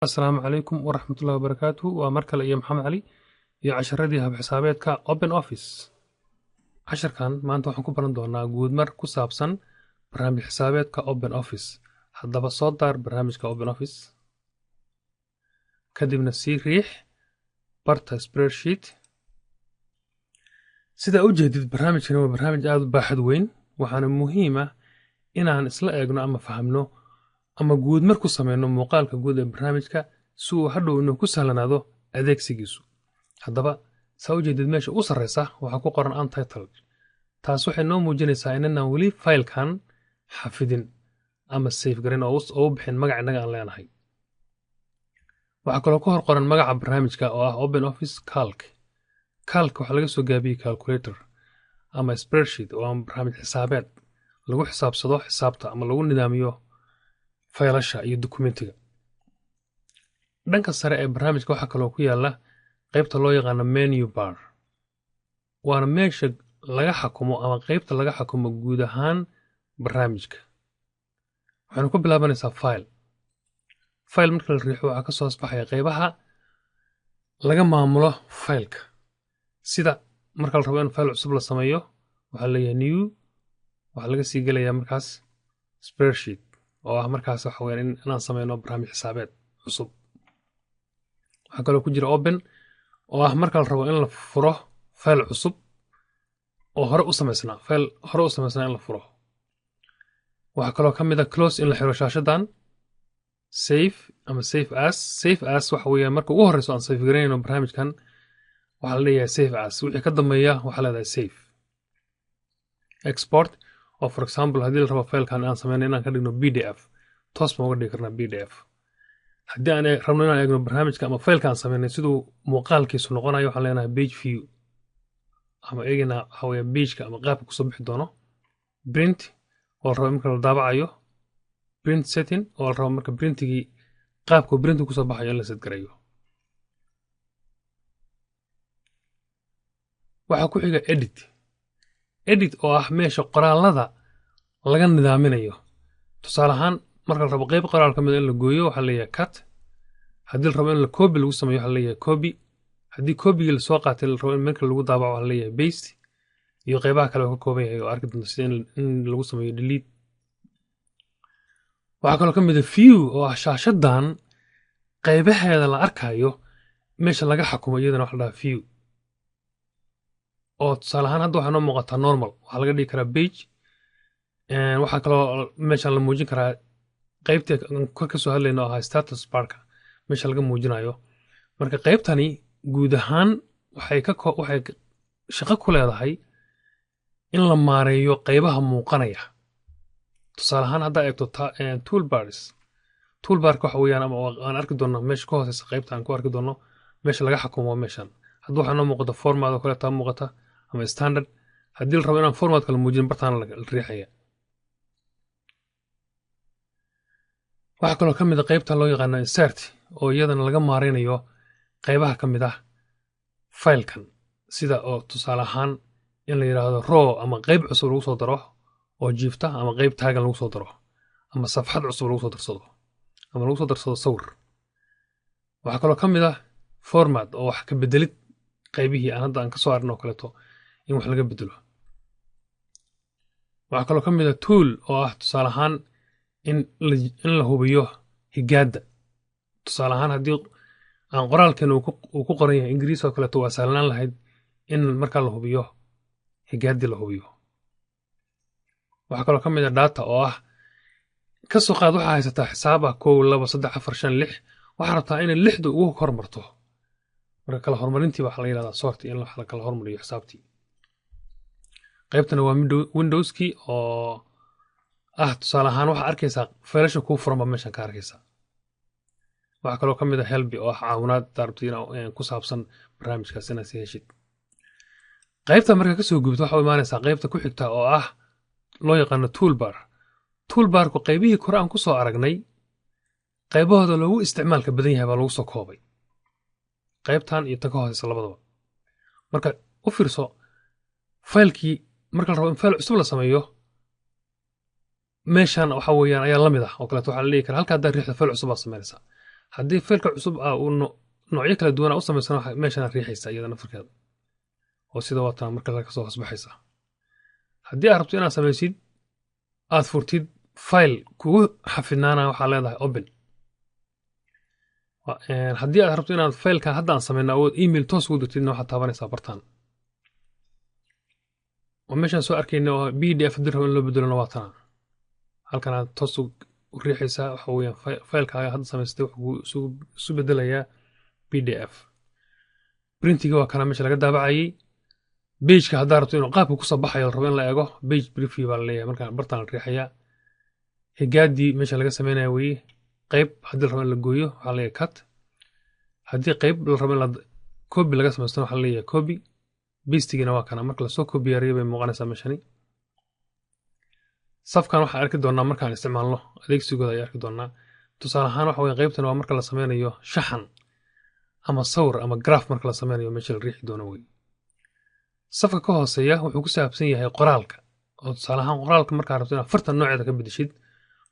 السلام عليكم ورحمة الله وبركاته ومركل أيام محمد علي iyo casharadii hab xisaabeedka Open Office. Casharkan maanta waxaan ku baran doonaa guudmar ku saabsan barnaamij xisaabeedka Open Office. Haddaba soo daar barnaamijka Open Office. Kadibna sii riix barta spreadsheet. Sida u jeedid barnaamijkan waa barnaamij aad u baaxad weyn waxaana muhiim ah inaan isla eegno ama fahamno ama guudmar ku sameyno muuqaalka guud ee barnaamijka si uu hadhow inuu ku sahlanaado adeegsigiisu. haddaba saa u jeedid meesha u sarreysa waxaa ku qoran untitled taas waxay noo muujinaysaa inaan weli faylkan xafidin ama save garin oo u bixin magac innaga aan leenahay. waxaa kaloo ku hor qoran magaca barnaamijka oo ah Open Office Calc. Calc waxaa laga soo gaabiyey calculator ama spreadsheet oo ah barnaamij xisaabeed lagu xisaabsado xisaabta ama lagu nidaamiyo faylasha iyo dokumentiga. dhanka sare ee barnaamijka waxaa kaloo ku yaala qaybta loo yaqaano menu bar waana meesha laga xakumo ama qaybta laga xakumo guud ahaan barnaamijka. waxaanu ku bilaabanaysaa file marka la riixo waxaa ka soo asbaxaya qaybaha laga maamulo faylka sida marka la rabo in fayl cusub la sameeyo waxaa leeyahay new waxaa laga sii gelayaa markaas spreadsheet oo ah markaas waxa weeyaan inaan sameyno barnaamij xisaabeed cusub. waxaa kaloo ku jira open oo ah marka la rabo in la furo fayl cusub oo hore u samaysnaa in la furo. waxaa kaloo ka mid ah close in la xiro shaashadan save ama save as waxa weeyaan marka ugu horreyso aan save garanayno barnaamijkan waxaa la leeyahay save as wixii ka dambeeya waxaa leedahay save. export oo for example haddii la rabo faylkan aan sameyno inaan ka dhigno pdf toos baan uga dhigi karnaa pdf. haddii aan rabno inaan eegno barnaamijka ama faylka aan sameynay siduu muuqaalkiisu noqonayo waxaan leenahay page view ama eegina waxa weeye pageka ama qaabka kusoo bixi doono. print oo la rabo marka la daabacayo print setting oo la rabo marka printigii qaabku printing kusoo baxayo in la set gareeyo. waxaa ku xiga edit oo ah meesha qoraalada laga nidaaminayo. tusaale ahaan marka la rabo qayb qoraal ka mid in la gooyo waxaa leeyahay cut. haddii la rabo in la copy lagu sameeyo waxaa leeyahay copy. haddii copygii lasoo qaatay la rabo in marka lagu daabaco waxaa leeyahay paste iyo qaybaha kale oo ka kooban yahay oo arki doonto sida in lagu sameeyo delete. waxaa kaloo ka mid ah view oo ah shaashadan qaybaheeda la arkayo meesha laga xakumo iyadana waxa la dhahaa view oo tusaale ahaan hadda waxaa noo muuqataa normal waxaa laga dhigi karaa page. waxaa kaloo meeshan la muujin karaa qaybtii kor ka soo hadlayno oo ahaa status barka meesha laga muujinayo. marka qaybtani guud ahaan waxay shaqo ku leedahay in la maareeyo qaybaha muuqanaya. tusaale ahaan haddaa eegto toolbarka waxa weeyaan ama aan arki doonno meesha ka hooseysa qaybta aan ku arki doonno meesha laga xakumo meeshan. hadda waxaa noo muuqata format oo kale taa muuqata ama standard. haddii la rabo inaan format kala muujin bartaan la riixaya. waxaa kaloo ka mid a qaybtan loo yaqaano insert oo iyadana laga maareynayo qaybaha ka mid ah faylkan sida oo tusaale ahaan in la yidhaahdo row ama qayb cusub lagu soo daro oo jiifta ama qayb taagan lagu soo daro ama safxad cusub lagu soo darsado ama lagu soo darsado sawir. waxaa kaloo ka mid ah format oo wax ka bedelid qaybihii aan hadda aan ka soo arrin oo kaleeto in wax laga bedelo. waxaa kaloo ka mid ah tool oo ah tusaale ahaan in la hubiyo higaadda. tusaale ahaan haddii aan qoraalkeena uu ku qoran yahay ingiriis oo kaleeto waa sahlanaan lahayd in markaa la hubiyo higaaddii la hubiyo. waxaa kaloo ka mid ah data oo ah ka soo qaad waxaa haysataa xisaab ah 1 2 3 4 5 6 waxaa rabtaa inay 6da ugu hormarto marka kala hormarintii waxaa la yidhahdaa sort in la kala hormariyo xisaabtii. qaybtana waa windowskii oo ah tusaale ahaan waxaa arkaysaa faylasha kuu furanba meeshan ka arkaysaa. waxaa kaloo ka mid ah helbi oo ah caawinaad daarabti ku saabsan barnaamijkaas inaad si heshid. qaybta marka ka soo gubto waxaa u imaanaysaa qaybta ku xigta oo ah loo yaqaano toolbarku qaybihii kore aan ku soo aragnay qaybahooda loogu isticmaalka badan yahay baa lagu soo koobay qaybtan iyo ta ka hooseysa labadaba. marka u fiirso faylkii marka la rabo in fayl cusub la sameeyo meeshan waxa weeyaan ayaa lamid ah oo kale waxa la leeyahay halka hadda riixda fayl cusub sameeysa haddii faylka cusub uu noocyo kala duwan u samaysano meeshan riixaysa iyada naftarkeeda oo sida waatan marka laga soo hoosbaxaysa haddii aad rabto inaad samaysid aad furtid fayl kugu xafidnaana waxaa leedahay open haddii aad rabto inaad faylka hadda aan samayno awood email toos ugu dirtidna waxaad taabanaysaa bartaan oo meeshaan soo arkayna oo pdf haddii rabo in loo bedelona waa tana halkan aad toos u riixaysaa waxa weeyaan faylkaaga hadda samaystay wuxuu isu bedelayaa pdf printiga waa kana meesha laga daabacayay pageka haddaa rabto inuu qaabka kusoo baxayo la rabo in la eego page preview baa la leeyahay markaan bartaan la riixayaa higaadii meesha laga samaynaya weeye qayb haddii la rabo in la gooyo waxaa leeyahay cut haddii qayb la rabo in copy laga samaystana waxaa leeyahay copy bastigina waa kana marka lasoo kobiyaariyo bay muuqanaysaa meeshani safkan waxaan arki doonaa markaan isticmaalno adeegsigooda ayaa arki doonaa tusaale ahaan waxa weeye qaybtan waa marka la sameynayo shaxan ama sawir ama graph marka la sameynayo meesha la riixi doono wey safka ka hooseeya wuxuu ku saabsan yahay qoraalka oo tusaale ahaan qoraalka markaa rabto inaad farta nooceeda ka bedeshid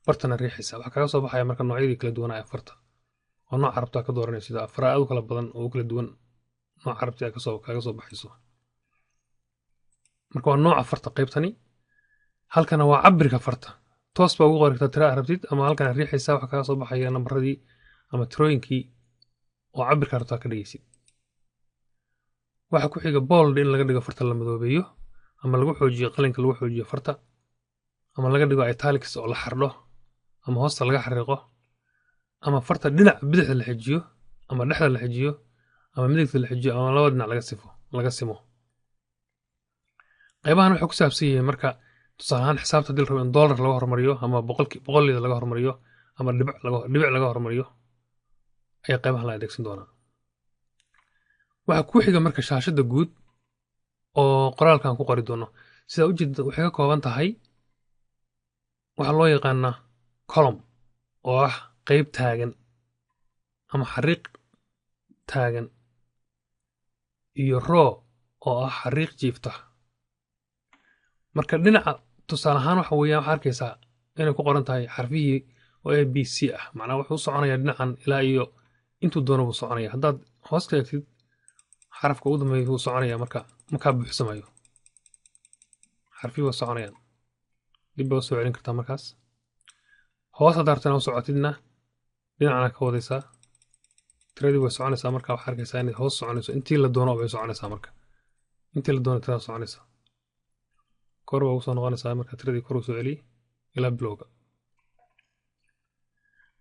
bartana riixaysa waxaa kaga soo baxaya marka noocyadii kala duwanaa ee farta oo nooca rabtaa ka dooranaysa sida afraa aad u kala badan oo kala duwan nooca rabtaa kaga soo baxayso marka waa nooca farta qaybtani halkana waa cabirka farta toos baa ugu qori kartaa tira rabtid ama halkan riixaysa waxa kaga soo baxaya nambaradii ama tirooyinkii oo cabirka rabtaa ka dhigaysid waxa ku xiga bold in laga dhigo farta la madoobeeyo ama lagu xoojiyo qalinka lagu xoojiyo farta ama laga dhigo italics oo la xardho ama hoosta laga xariiqo ama farta dhinac bidixda la xijiyo ama dhexda la xijiyo ama midigta la xijiyo ama laba dhinac laga simo qaybahan wuxuu ku saabsan yahay marka tusaale ahaan xisaabta dil rabo in dollar laga hormariyo ama boqolida laga hormariyo ama dhibic laga hormariyo ayaa qaybahan la adeegsan doonaa waxa ku xiga marka shaashada guud oo qoraalkan ku qori doono sida ujeedada waxay ka kooban tahay waxa loo yaqaanaa column oo ah qayb taagan ama xariiq taagan iyo row oo ah xariiq jiifta marka dhinaca tusaale ahaan waxa weeyaan waxaa arkaysaa inay ku qoran tahay xarfihii oo a b c ah macnaa wuxuu u soconayaa dhinacan ilaa iyo intuu doono buu soconaya haddaad hoos ka eegtid xarafka ugu dambeeya wuu soconaya markaa buuxsamayo xarfihii waa soconayaan dib baa u soo celin kartaa markaas hoos haddaa rabtana u socotidna dhinacana ka wadaysaa tiradii way soconaysaa marka waxaa arkaysaa inay hoos soconayso intii la doono bay soconaysaa marka intii la doono tirada soconaysaa kor baa ugu soo noqonaysaa marka tiradii kor u soo celiy ilaa bilowga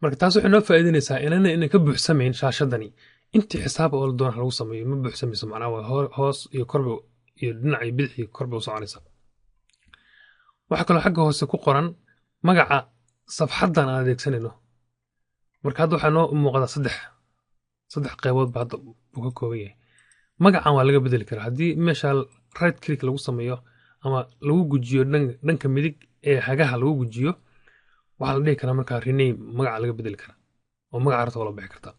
marka taas waxay noo faa'iidaynaysaa inay ka buuxsamayn shaashadani intii xisaaba oo la doono lagu sameeyo ma buuxsamayso macnaa waa hoos iyo korba iyo dhinac iyo bidix iyo korba u soconaysaa waxaa kaloo xagga hoose ku qoran magaca safxaddan aan adeegsanayno marka hadda waxaa noo muuqda saddex qaybood ba hadda uu ka kooban yahay magacan waa laga bedeli karaa haddii meesha right click lagu sameeyo ama lagu gujiyo dhanka midig ee hagaha lagu gujiyo waxaa la dhihi karaa markaa rename magaca laga bedeli karaa oo magaca rabta la bixi kartaa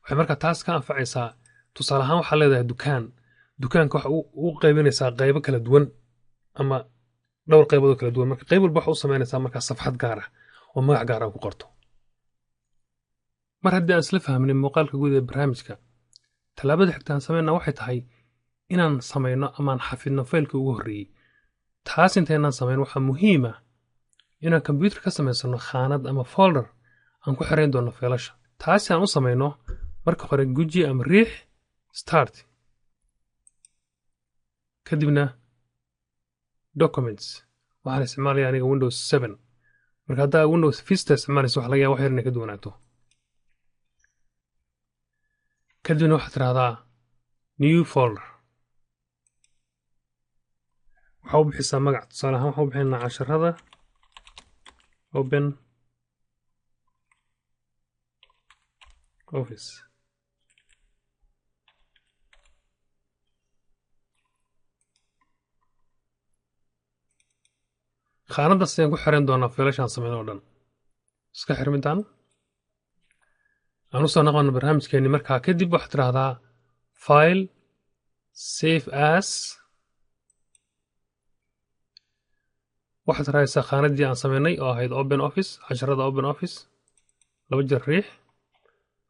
waxay markaa taas ka anfacaysaa tusaale ahaan waxaa leedahay dukaanka waxa u qaybinaysaa qaybo kala duwan ama dhowr qaybood oo kala duwan marka qayb walba waxa u samaynaysaa markaa safxad gaar ah oo magac gaar ah ku qorto mar haddii aan isla fahmnay muuqaalka guud ee barnaamijka tallaabada xigta aan samaynaa waxay tahay inaan samayno amaan xafidno faylkii ugu horreeyey taas intaynaan samayn waxaa muhiim ah inaan kombyuutar ka samaysano khaanad ama folder aan ku xirayn doono faylasha taasi aan u samayno marka hore guji ama riix start kadibna documents waxaan isticmaalaya aniga windows 7 marka haddaa windows vista isticmaalaysa waxa laga yaaba wax yar inay ka duwanaato kadibna waxaad tiraahdaa new folder waxaa u bixisaa magac tusaale ahaan waxaa u bixinaa casharada open office khaanadaas ayaan ku xiran doonaa faylashaan sameyn oo dhan iska xirmidaan aan usoo noqono barnaamijkeeni markaa kadib waxaad tiraahdaa file save as waxaad raadaysaa khaanadii aan sameynay oo ahayd open office casharada open office laba jeer riix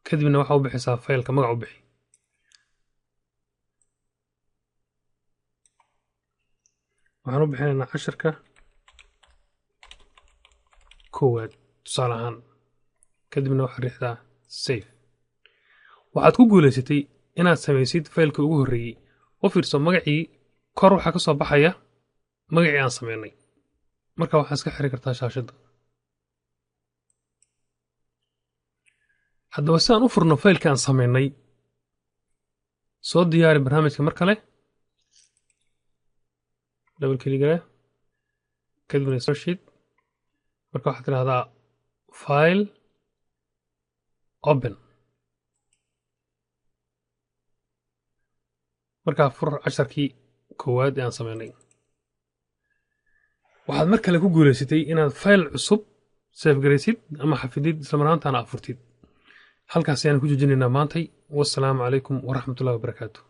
kadibna waxa u bixisaa faylka magac u bixi. waxaan u bixinaynaa casharka koowaad tusaale ahaan, kadibna waxaad riixdaa save. waxaad ku guulaysatay inaad samaysid faylkii ugu horreeyey. u fiirso magacii kor waxaa ka soo baxaya magacii aan samaynay, marka waxaad iska xiri kartaa shaashadda. haddaba si aan u furno faylkii aan samaynay, soo diyaari barnaamijka mar kale, double click kadibna spreadsheet, marka waxaad tidhahdaa file open, markaa fur casharkii koowaad ee aan samaynay. waxaad mar kale ku guulaysatay inaad fayl cusub seefgaraysid ama xafidid isla marhaantaana afurtid. halkaas ayaan ku joojinaynaa maantay. wassalaamu calaykum waraxmatullahi wabarakaatu.